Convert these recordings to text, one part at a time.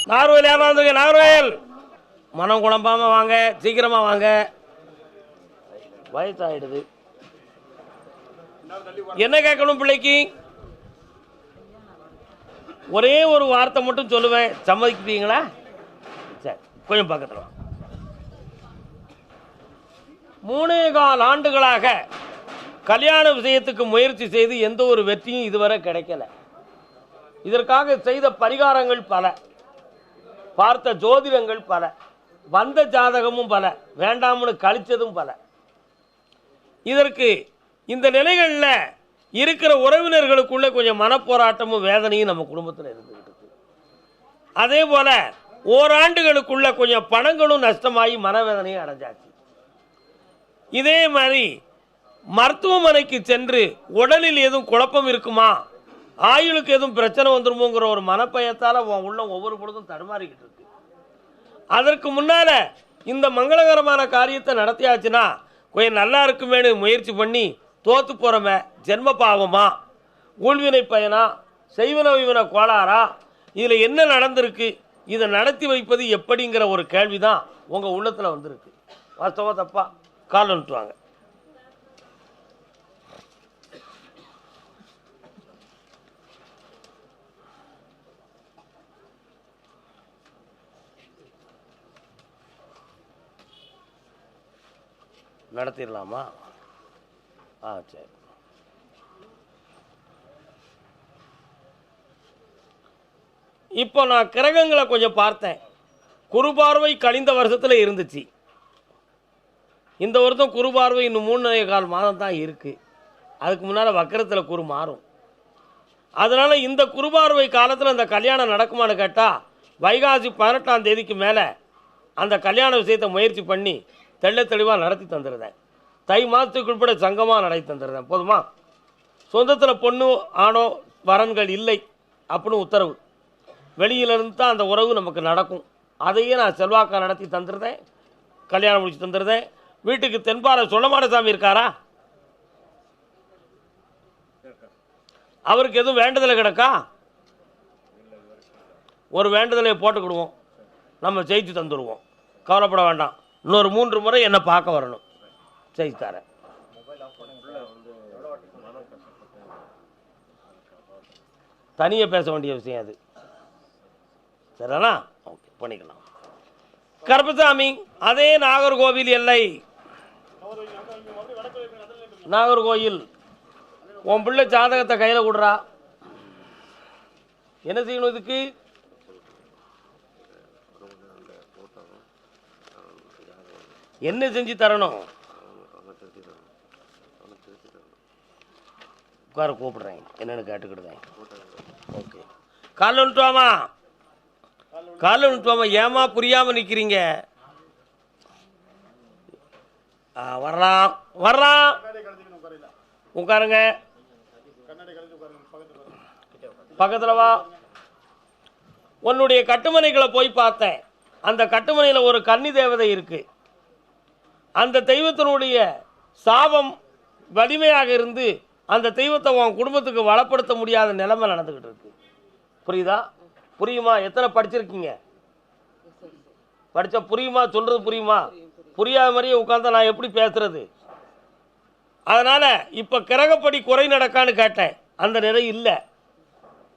நாகர்கோயில் யாரா வந்துருங்க? நாகர்கோயில் மனம் குழம்பாம வாங்க, சீக்கிரமா வாங்க, வயசாயிடுது. என்ன கேட்கணும் பிள்ளைக்கு? ஒரே ஒரு வார்த்தை மட்டும் சொல்லுவேன், சம்மதிப்பீங்களா? சரி, கொஞ்சம் பக்கத்தில் 3.25 ஆண்டுகளாக கல்யாண விஷயத்துக்கு முயற்சி செய்து எந்த ஒரு வெற்றியும் இதுவரை கிடைக்கல. இதற்காக செய்த பரிகாரங்கள் பல, பார்த்த ஜோதிடங்கள் பல, வந்த ஜாதகமும் பல, வேண்டாம்னு கழிச்சதும் பல. இதற்கு இந்த நிலைகளில் இருக்கிற உறவினர்களுக்குள்ள கொஞ்சம் மனப்போராட்டமும் வேதனையும் நம்ம குடும்பத்தில் இருந்துகிட்டு இருக்கு. அதே போல ஓராண்டுகளுக்குள்ள கொஞ்சம் பணங்களும் நஷ்டமாகி மனவேதனையும் அடைஞ்சாச்சு. இதே மாதிரி மருத்துவமனைக்கு சென்று உடலில் எதுவும் குழப்பம் இருக்குமா, ஆயுளுக்கு எதுவும் பிரச்சனை வந்துருமோங்கிற ஒரு மனப்பயத்தால் உள்ள ஒவ்வொரு பொழுதும் தடுமாறிக்கிட்டு இருக்கு. அதற்கு முன்னால இந்த மங்களகரமான காரியத்தை நடத்தியாச்சுன்னா கொஞ்சம் நல்லா இருக்குமேனு முயற்சி பண்ணி தோத்து போகிறோமே, ஜென்ம பாவமா, ஊழ்வினை பயனா, செய்வன வைவன கோளாறா, இதில் என்ன நடந்திருக்கு, இதை நடத்தி வைப்பது எப்படிங்கிற ஒரு கேள்வி தான் உங்கள் உள்ளத்தில் வந்திருக்கு. வாஸ்தவா தப்பா? கால் வந்துட்டுவாங்க. நடத்திடலாமா? சரி. இப்போ நான் கிரகங்களை கொஞ்சம் பார்த்தேன். குருபார்வை கழிந்த வருஷத்தில் இருந்துச்சு. இந்த வருஷம் குருபார்வை இன்னும் 3.25 மாதம் தான் இருக்குது. அதுக்கு முன்னால் வக்கரத்தில் குரு மாறும். அதனால் இந்த குருபார்வை காலத்தில் அந்த கல்யாணம் நடக்குமான்னு கேட்டால் வைகாசி 18ஆம் தேதிக்கு மேலே அந்த கல்யாண விஷயத்தை முயற்சி பண்ணி தெள்ள தெளிவாக நடத்தி தந்துடுறேன். தை மாதத்துக்கு உட்பட சங்கமாக நடத்தி தந்துடுறேன். போதுமா? சொந்தத்தில் பொண்ணு ஆணோ வரன்கள் இல்லை அப்படின்னு உத்தரவு. வெளியிலிருந்து தான் அந்த உறவு நமக்கு நடக்கும். அதையே நான் செல்வாக்காக நடத்தி தந்துடுறேன், கல்யாணம் முடிச்சு தந்துடுறேன். வீட்டுக்கு தென்பாறை சொல்லமாடசாமி இருக்காரா? அவருக்கு எதுவும் வேண்டுதலை கிடக்கா? ஒரு வேண்டுதலை போட்டுக்கிடுவோம், நம்ம ஜெயிச்சு தந்துடுவோம். கவலைப்பட வேண்டாம். இன்னொரு 3 முறை என்னை பார்க்க வரணும், ஜெயிச்சு தரேன். தனியாக பேச வேண்டிய விஷயம் அது. சரிண்ணா? ஓகே, பண்ணிக்கலாம். கருப்பசாமி, அதே நாகர்கோவில் எல்லை, நாகர்கோயில். உன் பிள்ளை ஜாதகத்தை கையில் கொடுறா. என்ன செய்யணும் இதுக்கு? என்ன செஞ்சு தரணும்? உட்கார கூப்பிடுறேன், என்னென்னு கேட்டுக்கிடுறேன். ஓகே, காலைல வந்துட்டுவாமா, காலைல வந்துட்டுவாமா. ஏமா புரியாமல் நிற்கிறீங்க? வரலாம் வரலாம், உட்காருங்க. பக்கத்தில் வா. உன்னுடைய கட்டுமனைகளை போய் பார்த்தேன். அந்த கட்டுமனையில் ஒரு கன்னி தேவதை இருக்கு. அந்த தெய்வத்தினுடைய சாபம் வலிமையாக இருந்து அந்த தெய்வத்தை உன் குடும்பத்துக்கு வளப்படுத்த முடியாத நிலைமை நடந்துக்கிட்டு இருக்கு. புரியுதா? புரியுமா? எத்தனை படிச்சிருக்கீங்க? படித்தா புரியுமா? சொல்கிறது புரியுமா? புரியாத மாதிரியே உட்காந்தா நான் எப்படி பேசுறது? அதனால் இப்போ கிரகப்படி குறை நடக்கான்னு கேட்டேன். அந்த நிலை இல்லை.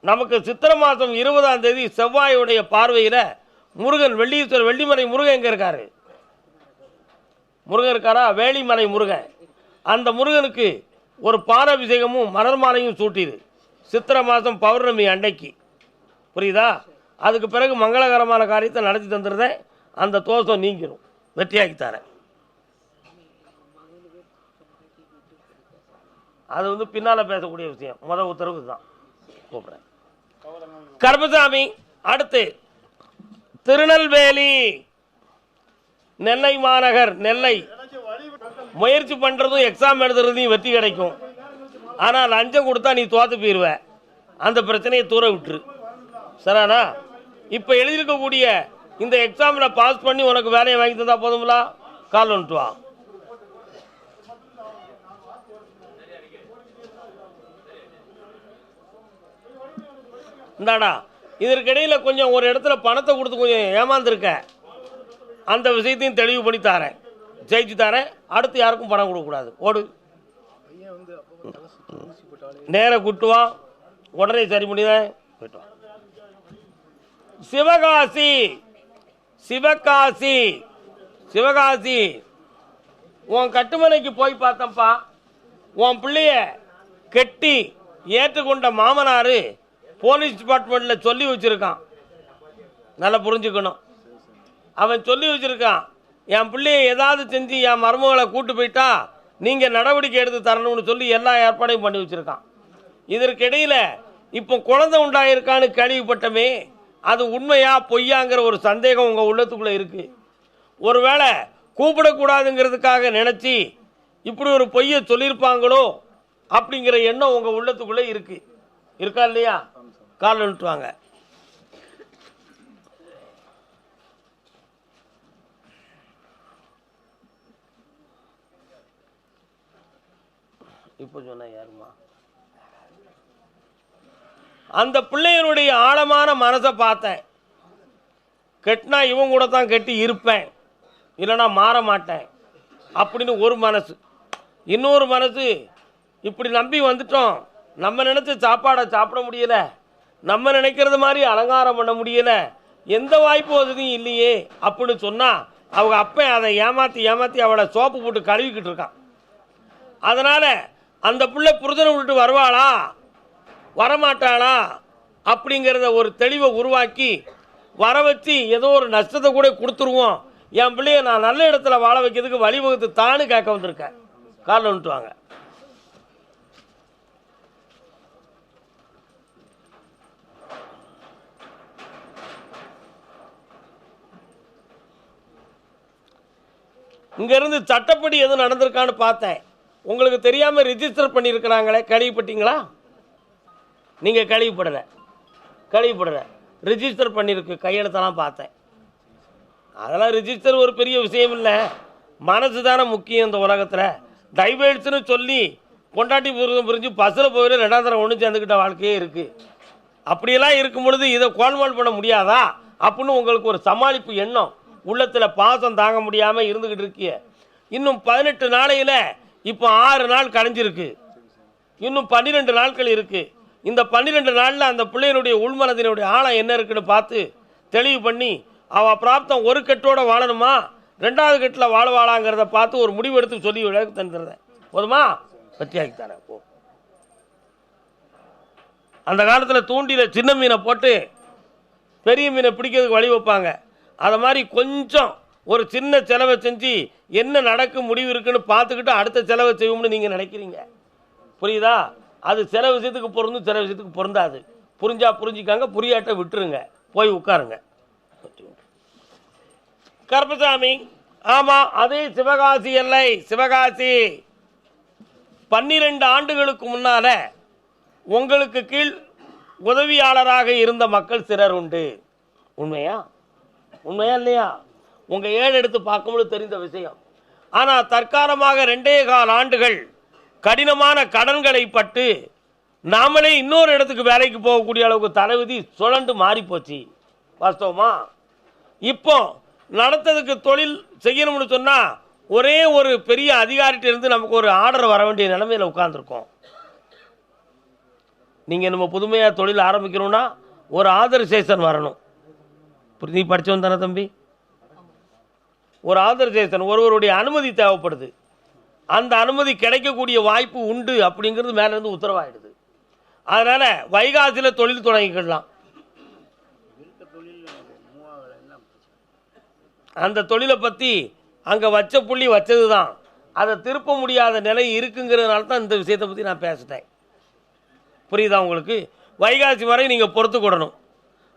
நமக்கு சித்திரை மாதம் 20ஆம் தேதி செவ்வாயுடைய பார்வையில் முருகன், வெள்ளீஸ்வரர், வெள்ளிமலை முருகன் எங்கே இருக்காரு? முருகன் இருக்காரா? வேளிமலை முருகன். அந்த முருகனுக்கு ஒரு பாலாபிஷேகமும் மலர் மாலையும் சூட்டிடு, சித்திரை மாதம் பௌர்ணமி அன்னைக்கு. புரியுதா? அதுக்கு பிறகு மங்களகரமான காரியத்தை நடத்தி தந்துடுறேன். அந்த தோஷம் நீங்கிடும், வெற்றியாக்கி தரேன். அது பின்னால் பேசக்கூடிய விஷயம். முதல் உத்தரவு தான். கூப்பிட்றேன். கருப்பசாமி, அடுத்து திருநெல்வேலி, நெல்லை மாநகர், நெல்லை. முயற்சி பண்ணுறதும் எக்ஸாம் எழுதுறதையும் வெற்றி கிடைக்கும். ஆனால் லஞ்சம் கொடுத்தா நீ தோற்று போயிடுவ. அந்த பிரச்சனையை தூர விட்டுரு. சரிண்ணா? இப்போ எழுதியிருக்கக்கூடிய இந்த எக்ஸாமில் பாஸ் பண்ணி உனக்கு வேலையை வாங்கி தந்தா போதுங்களா? கால் வந்துட்டு வா. இந்தாடா, இதற்கிடையில் கொஞ்சம் ஒரு இடத்துல பணத்தை கொடுத்து கொஞ்சம் ஏமாந்துருக்க, அந்த விஷயத்தையும் தெளிவு பண்ணி தரேன், ஜெயிச்சு தரேன். அடுத்து யாருக்கும் பணம் கொடுக்கக்கூடாது. ஓடு, நேராக கூட்டுவா, உடனே சரி பண்ணிதான் போயிட்டு. சிவகாசி, சிவகாசி, சிவகாசி உன் கட்டுமனைக்கு போய் பார்த்தப்பா, உன் பிள்ளைய கெட்டி ஏற்றுக்கொண்ட மாமனார் போலீஸ் டிபார்ட்மெண்ட்டில் சொல்லி வச்சுருக்கான். நல்லா புரிஞ்சுக்கணும். அவன் சொல்லி வச்சுருக்கான், என் பிள்ளைய ஏதாவது செஞ்சு என் மருமகளை கூட்டு போயிட்டா நீங்கள் நடவடிக்கை எடுத்து தரணும்னு சொல்லி எல்லா ஏற்பாடையும் பண்ணி வச்சுருக்கான். இதற்கிடையில் இப்போ குழந்தை உண்டாயிருக்கான்னு கேள்விப்பட்டமே, அது உண்மையா பொய்யாங்கிற ஒரு சந்தேகம் உங்கள் உள்ளத்துக்குள்ளே இருக்குது. ஒருவேளை கூப்பிடக்கூடாதுங்கிறதுக்காக நினச்சி இப்படி ஒரு பொய்யை சொல்லியிருப்பாங்களோ அப்படிங்கிற எண்ணம் உங்கள் உள்ளத்துக்குள்ளே இருக்குது. இருக்கா இல்லையா? காலில் விட்டுவாங்க. இப்போ சொன்ன யாருமா? அந்த பிள்ளைகளுடைய ஆழமான மனசை பார்த்தேன். கெட்டினா இவன் கூட தான் கெட்டி இருப்பேன், இல்லைனா மாற மாட்டேன் அப்படின்னு ஒரு மனசு. இன்னொரு மனசு, இப்படி நம்பி வந்துட்டோம், நம்ம நினச்ச சாப்பாடை சாப்பிட முடியல, நம்ம நினைக்கிறது மாதிரி அலங்காரம் பண்ண முடியல, எந்த வாய்ப்பு வசதியும் இல்லையே அப்படின்னு சொன்னால் அவங்க அப்போ அதை ஏமாற்றி ஏமாற்றி அவளை சோப்பு போட்டு கழுவிக்கிட்டு இருக்கான். அதனால் அந்த பிள்ளை புருஷனை விட்டுட்டு வருவாளா வரமாட்டாளா அப்படிங்கிறத ஒரு தெளிவை உருவாக்கி வர வச்சு ஏதோ ஒரு நஷ்டத்தை கூட கொடுத்துருவோம், என் பிள்ளைய நான் நல்ல இடத்துல வாழ வைக்கிறதுக்கு வழிவகுத்து தானு கேட்க வந்திருக்கேன். காலில் விட்டுவாங்க. இங்கேருந்து சட்டப்படி எதுவும் நடந்திருக்கான்னு பார்த்தேன். உங்களுக்கு தெரியாமல் ரிஜிஸ்டர் பண்ணியிருக்கிறாங்களே, கேள்விப்பட்டீங்களா? நீங்கள் கேள்விப்படலை. ரிஜிஸ்டர் பண்ணியிருக்கு, கையெழுத்தெல்லாம் பார்த்தேன். அதெல்லாம் ரிஜிஸ்டர் ஒரு பெரிய விஷயம் இல்லை, மனசு தானே முக்கியம் இந்த உலகத்தில். டைவர்ஸ்னு சொல்லி பொண்டாட்டி புரிஞ்சு பஸ்ஸில் போயிட்டு 2ஆம் தரம் ஒன்று சேர்ந்துக்கிட்ட வாழ்க்கையே இருக்குது. அப்படியெல்லாம் இருக்கும் பொழுது இதை கோல்மால் பண்ண முடியாதா அப்படின்னு உங்களுக்கு ஒரு சமாளிப்பு எண்ணம் உள்ளத்தில் பாசம் தாங்க முடியாமல் இருந்துக்கிட்டு இருக்கிய. இன்னும் 18 நாளையில் இப்போ 6 நாள் கழிஞ்சிருக்கு, இன்னும் 12 நாட்கள் இருக்குது. இந்த 12 நாளில் அந்த பிள்ளையினுடைய உள்மனதினுடைய ஆழம் என்ன இருக்குன்னு பார்த்து தெளிவு பண்ணி அவள் பிராப்தம் ஒரு கட்டோடு வாழணுமா 2வது கட்டில் வாழவாளாங்கிறத பார்த்து ஒரு முடிவு எடுத்து சொல்லி விளக்கு தந்துடுறேன். போதுமா? வெற்றியாக்கி தரேன். போ. அந்த காலத்தில் தூண்டியில் சின்ன மீனை போட்டு பெரிய மீனை பிடிக்கிறதுக்கு வழி வைப்பாங்க. அதை மாதிரி கொஞ்சம் ஒரு சின்ன செலவை செஞ்சு என்ன நடக்கும் முடிவு இருக்குன்னு பார்த்துக்கிட்டு அடுத்த செலவை செய்வோம்னு நீங்கள் நினைக்கிறீங்க. புரியுதா? அது சில விஷயத்துக்கு பொருந்தும், சில விஷயத்துக்கு பொருந்தாது. புரிஞ்சா புரிஞ்சிக்காங்க, புரியாட்ட விட்டுருங்க, போய் உட்காருங்க. கருப்பசாமி, ஆமாம், அதே சிவகாசி எல்லை. சிவகாசி 12 ஆண்டுகளுக்கு முன்னால் உங்களுக்கு கீழ் உதவியாளராக இருந்த மக்கள் சிலர் உண்டு. உண்மையா இல்லையா? உங்கள் 7 எடுத்து பார்க்கும்போது தெரிந்த விஷயம். ஆனால் தற்காலமாக 2.25 ஆண்டுகள் கடினமான கடன்களை பட்டு நாமளே இன்னொரு இடத்துக்கு வேலைக்கு போகக்கூடிய அளவுக்கு தலைவிதி சுழண்டு மாறி போச்சு. வாஸ்தவமா? இப்போ நடத்ததுக்கு தொழில் செய்யணும்னு சொன்னால் ஒரே ஒரு பெரிய அதிகாரிகிட்ட இருந்து நமக்கு ஒரு ஆர்டர் வர வேண்டிய நிலைமையில் உட்கார்ந்துருக்கோம். நீங்கள் நம்ம புதுமையாக தொழில் ஆரம்பிக்கணும்னா ஒரு ஆதரைசேஷன் வரணும். நீ படித்தவன் தானே தம்பி? ஒரு ஆதரைசேஷன், ஒருவருடைய அனுமதி தேவைப்படுது. அந்த அனுமதி கிடைக்கக்கூடிய வாய்ப்பு உண்டு அப்படிங்கிறது மேலேருந்து உத்தரவாயிடுது. அதனால் வைகாசியில் தொழில் தொடங்கிக்கலாம். அந்த தொழிலை பற்றி அங்கே வச்ச புள்ளி வச்சது தான், அதை திருப்ப முடியாத நிலை இருக்குங்கிறதுனால தான் இந்த விஷயத்தை பற்றி நான் பேசிட்டேன். புரியுதா உங்களுக்கு? வைகாசி வரை நீங்கள் பொறுத்துக்கிடணும்.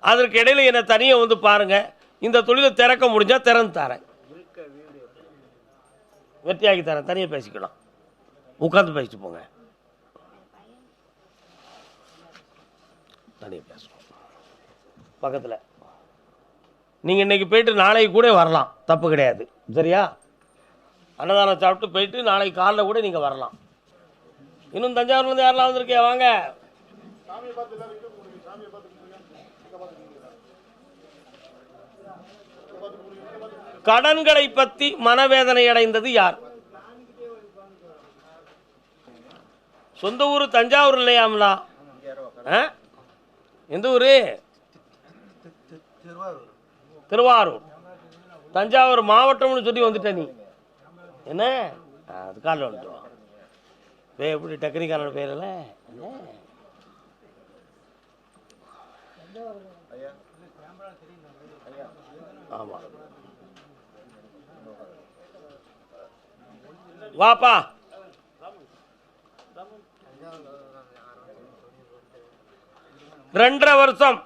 அதற்கு இடையில் என்னை தனியாக வந்து பாருங்கள். இந்த தொழிலை திறக்க முடிஞ்சால் திறந்து தரேன், வெற்றியாக்கி தரேன். தனியாக பேசிக்கலாம், உட்காந்து பேசிட்டு போங்க. தனியாக பேசுவோம் பக்கத்தில். நீங்கள் இன்றைக்கி போயிட்டு நாளைக்கு கூட வரலாம், தப்பு கிடையாது. சரியா? அன்னதானம் சாப்பிட்டு போயிட்டு நாளைக்கு காலைல கூட நீங்கள் வரலாம். இன்னும் தஞ்சாவூர்லேருந்து யாரெல்லாம் வந்திருக்கே? வாங்க. கடன்களை பற்றி மனவேதனை அடைந்தது யார்? சொந்த ஊர் தஞ்சாவூர் இல்லையாம்லா? எந்த ஊர்? திருவாரூர். தஞ்சாவூர் மாவட்டம்னு சொல்லி வந்துட்ட நீ என்ன? அது காலில் வந்துட்டோம். எப்படி டெக்னிக்கான பேரில் ஆமா. வாப்பா. ரெண்டரை வருஷம்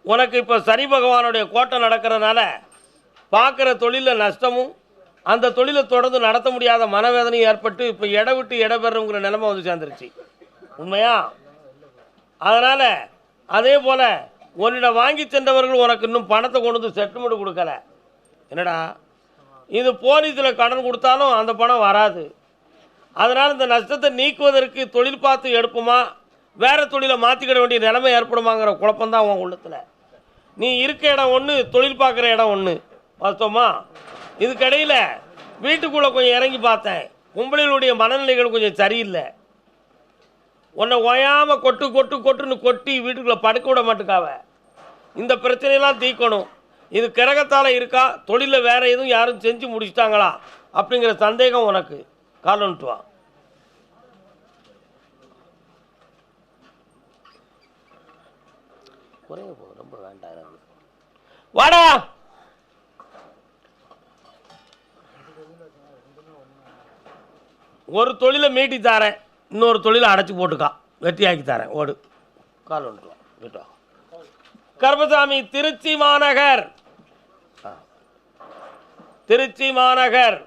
உனக்கு இப்போ சனி பகவானுடைய கோட்டை நடக்கிறதுனால பார்க்குற தொழிலில் நஷ்டமும் அந்த தொழிலை தொடர்ந்து நடத்த முடியாத மனவேதனையும் ஏற்பட்டு இப்போ இட விட்டு இட பெறங்கிற நிலைமை வந்து சேர்ந்துருச்சு. உண்மையா? அதனால் அதே போல் உன்னிடம் வாங்கி சென்றவர்கள் உனக்கு இன்னும் பணத்தை கொண்டு வந்து செட்டில்மெண்ட் கொடுக்கல. என்னடா இது போலீஸில் கடன் கொடுத்தாலும் அந்த பணம் வராது. அதனால் இந்த நஷ்டத்தை நீக்குவதற்கு தொழில் பார்த்து எடுப்போமா, வேறு தொழிலை மாற்றிக்கிட வேண்டிய நிலைமை ஏற்படுமாங்கிற குழப்பம்தான் உன் உள்ளத்தில். நீ இருக்க இடம் ஒன்று, தொழில் பார்க்குற இடம் ஒன்று. வாஸ்தவமா? இதுக்கடையில் வீட்டுக்குள்ளே கொஞ்சம் இறங்கி பார்த்தேன். பொம்பளைகளுடைய மனநிலைகள் கொஞ்சம் சரியில்லை. உன்னை ஓயாமல் கொட்டு கொட்டு கொட்டுன்னு கொட்டி வீட்டுக்குள்ளே படுக்க விட மாட்டுக்காவ. இந்த பிரச்சனையெல்லாம் தீர்க்கணும். இது கிரகத்தால் இருக்கா, தொழிலில் வேறு எதுவும் யாரும் செஞ்சு முடிச்சிட்டாங்களா அப்படிங்கிற சந்தேகம் உனக்கு. காலன்ட்டு வா. ரொம்ப வேண்டாம். வாடா. ஒரு தொழிலை மீட்டி தரேன், இன்னொரு தொழிலை அடைச்சி போட்டுக்கா, வெட்டியாக்கி தரேன். ஓடு. கால் வந்துட்டு வீட்டா. கருப்பசாமி, திருச்சி மாநகர். திருச்சி மாநகர்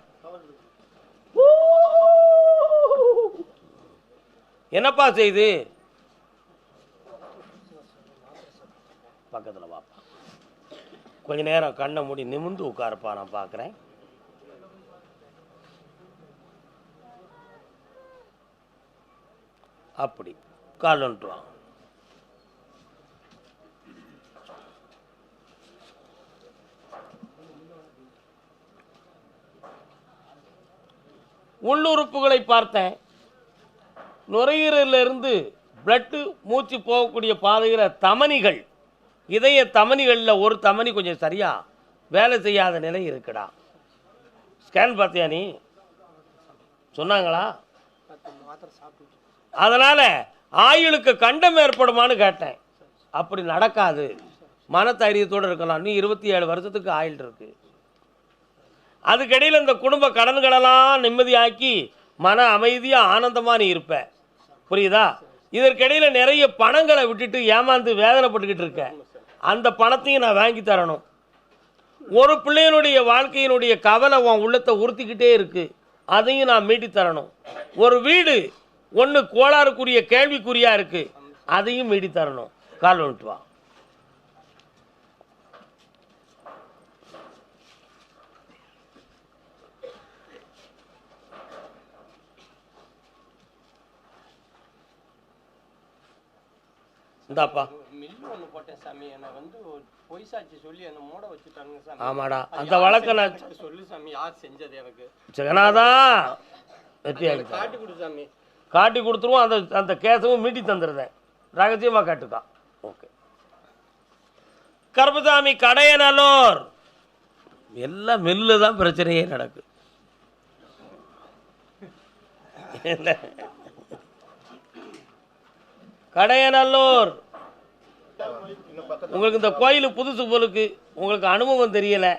என்னப்பா செய்து? பக்கத்தில் வாப்பா. கொஞ்ச நேரம் கண்ணை மூடி நிமிந்து உட்காரப்பா, நான் பார்க்குறேன். அப்படி கால் வந்துட்டு வா. உள்ளுறுப்புகளை பார்த்தேன். நுரையீரலிருந்து பிளட்டு மூச்சு போகக்கூடிய பாதையில் தமனிகள், இதய தமனிகளில் ஒரு தமனி கொஞ்சம் சரியாக வேலை செய்யாத நிலை இருக்குடா. ஸ்கேன் பார்த்தியா நீ? சொன்னாங்களா? அதனால் ஆயுளுக்கு கண்டம் ஏற்படுமான்னு கேட்டேன். அப்படி நடக்காது, மன தைரியத்தோடு இருக்கலாம். நீ 27 வருஷத்துக்கு ஆயுள் இருக்கு. அதுக்கடையில் இந்த குடும்ப கடன்களெல்லாம் நிம்மதியாக்கி மன அமைதியாக ஆனந்தமாக நீ இருப்ப. புரியுதா? இதற்கிடையில் நிறைய பணங்களை விட்டுட்டு ஏமாந்து வேதனைப்பட்டுக்கிட்டு இருக்க. அந்த பணத்தையும் நான் வாங்கி தரணும். ஒரு பிள்ளையினுடைய வாழ்க்கையினுடைய கவலை உன் உள்ளத்தை உறுத்திக்கிட்டே இருக்கு, அதையும் நான் மீட்டி தரணும். ஒரு வீடு ஒன்று கோளாறுக்குரிய கேள்விக்குறியா இருக்கு, அதையும் மீட்டி தரணும். கால் வந்துட்டு வா. இந்தாப்பா. ஆமாடா, அந்த வழக்கை நான் சொல்லு சாமி. யார் செஞ்சது? எனக்கு ஜெகநாதா காட்டி கொடுத்துருவோம். அந்த அந்த கேசவும் மீட்டி தந்துடுறேன். ரகசியமாக காட்டுக்கா. ஓகே. கருப்பசாமி, கடையநல்லூர். எல்லாம் மெல்ல தான் பிரச்சனையே நடக்கு. கடையநல்லூர். உங்களுக்கு இந்த கோயில் புதுசு போலுக்கு, உங்களுக்கு அனுபவம் தெரியலை.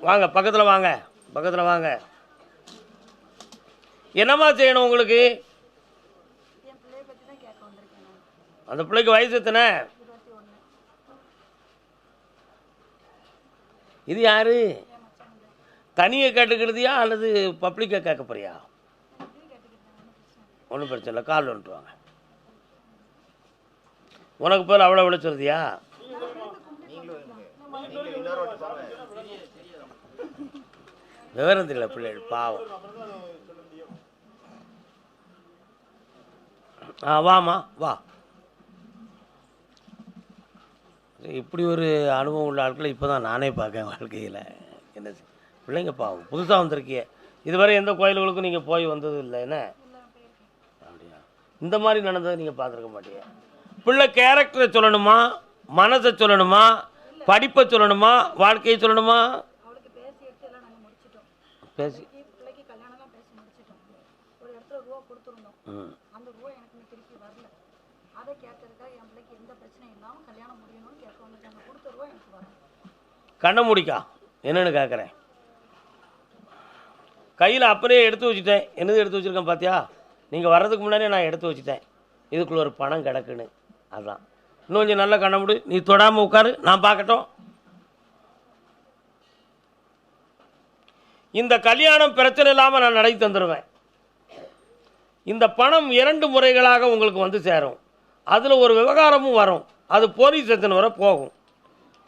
வாங்க பக்கத்தில் வாங்க, பக்கத்தில் வாங்க. என்னம்மா செய்யணும் உங்களுக்கு? அந்த பிள்ளைக்கு வயசு எத்தனை? இது யாரு? தனியை கேட்டுக்கிறதுயா அல்லது பப்ளிக்காக கேட்க போறியா? ஒன்றும் பிரச்சனை இல்லை. கால் வந்துட்டு வாங்க. உனக்கு பேர் அவ்வளோ விளைச்சிருதியா? விவரம் தெரியல பிள்ளைகள், பாவம். வாமா வா. இப்படி ஒரு அனுபவம் உள்ள ஆட்களை இப்போ தான் நானே பார்க்கேன் வாழ்க்கையில். என்ன பிள்ளைங்க பாவம் புதுசாக வந்திருக்கிய இதுவரை எந்த கோயில்களுக்கும் நீங்கள் போய் வந்தது இல்லை என்ன அப்படியா இந்த மாதிரி நடந்ததை நீங்கள் பார்த்துருக்க மாட்டீங்க பிள்ளை கேரக்டரை சொல்லணுமா மனசை சொல்லணுமா படிப்பை சொல்லணுமா வாழ்க்கையை சொல்லணுமா பேசி கண்ணை முடிக்கா என்னன்னு கேட்குறேன் கையில் அப்படியே எடுத்து வச்சுட்டேன் என்னது எடுத்து வச்சுருக்கேன் பார்த்தியா நீங்கள் வர்றதுக்கு முன்னாடியே நான் எடுத்து வச்சுட்டேன் இதுக்குள்ள ஒரு பணம் கிடக்குன்னு அதுதான் இன்னும் கொஞ்சம் நல்ல கண்ணை முடி நீ தொடாமல் உட்காரு நான் பார்க்கட்டும் இந்த கல்யாணம் பிரச்சனை இல்லாமல் நான் நடத்தி தந்துடுவேன் இந்த பணம் 2 முறைகளாக உங்களுக்கு வந்து சேரும் அதில் ஒரு விவகாரமும் வரும் அது போலீஸ் ஸ்டேஷன் வரை போகும்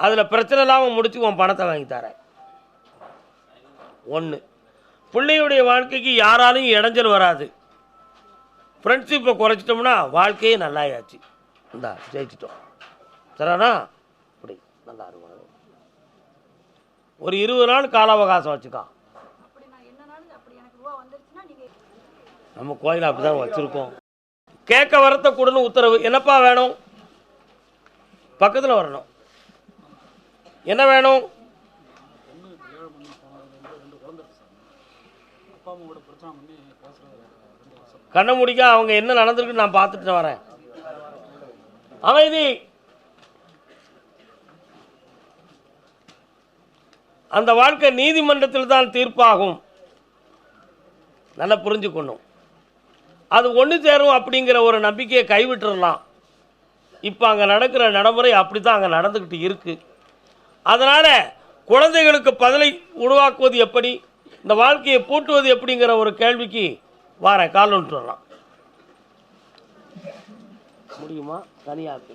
அதில் பிரச்சனை இல்லாமல் முடிச்சு உன் பணத்தை வாங்கி தரேன் 1 பிள்ளையுடைய வாழ்க்கைக்கு யாராலையும் இடைஞ்சல் வராது ஃப்ரெண்ட்ஷிப்பை குறைச்சிட்டோம்னா வாழ்க்கையே நல்லாயாச்சு இந்தா ஜெயிச்சிட்டோம் சரிண்ணா அப்படி நல்லா இருக்கும் ஒரு 20 நாள் கால அவகாசம் வச்சுக்கா நம்ம கோயில் அப்படி தான் வச்சுருக்கோம் கேட்க வரத்த கூடன்னு உத்தரவு என்னப்பா வேணும் பக்கத்தில் வரணும் என்ன வேணும் கண்ணை முடிக்க அவங்க என்ன நடந்திருக்கு நான் பார்த்துட்டு வரேன் அமைதி அந்த வாழ்க்கை நீதிமன்றத்தில் தான் தீர்ப்பாகும் நல்லா புரிஞ்சுக்கணும் அது ஒன்று சேரும் அப்படிங்கிற ஒரு நம்பிக்கையை கைவிட்டுடலாம் இப்போ அங்கே நடக்கிற நடைமுறை அப்படி தான் அங்கே நடந்துக்கிட்டு இருக்குது அதனால் குழந்தைகளுக்கு பதிலை உருவாக்குவது எப்படி இந்த வாழ்க்கையை பூட்டுவது எப்படிங்கிற ஒரு கேள்விக்கு வாரேன் கால் ஒன்று வரலாம் முடியுமா தனியாக்கு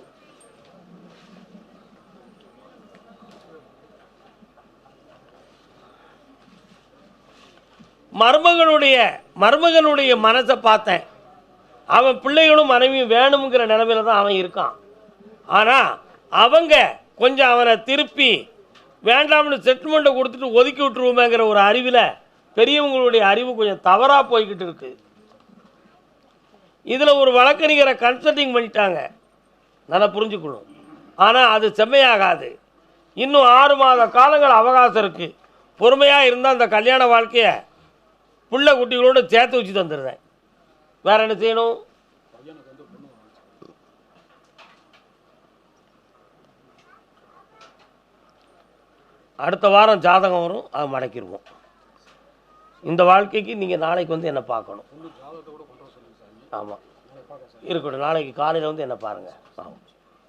மருமகனுடைய மனசை பார்த்தேன் அவன் பிள்ளைகளும் மனைவியும் வேணுங்கிற நிலைமையில தான் அவன் இருக்கான் ஆனால் அவங்க கொஞ்சம் அவனை திருப்பி வேண்டாம்னு செட்டில்மெண்ட்டை கொடுத்துட்டு ஒதுக்கி விட்டுருவோமேங்கிற ஒரு அறிவில் பெரியவங்களுடைய அறிவு கொஞ்சம் தவறாக போய்கிட்டு இருக்கு இதில் ஒரு வழக்கறிஞரை கன்சல்டிங் பண்ணிட்டாங்க நல்லா புரிஞ்சுக்கணும் ஆனால் அது செம்மையாகாது இன்னும் 6 மாத காலங்கள் அவகாசம் இருக்குது பொறுமையாக இருந்தால் அந்த கல்யாண வாழ்க்கையை பிள்ளை குட்டிகளோடு சேர்த்து வச்சு தந்துடுறேன் வேற என்ன செய்யணும் அடுத்த வாரம் ஜாதகம் வரும் அதை மடக்கிடுவோம் இந்த வாழ்க்கைக்கு நீங்கள் நாளைக்கு வந்து என்ன பார்க்கணும் ஆமாம் இருக்கட்டும் நாளைக்கு காலையில் வந்து என்ன பாருங்கள் ஆமாம்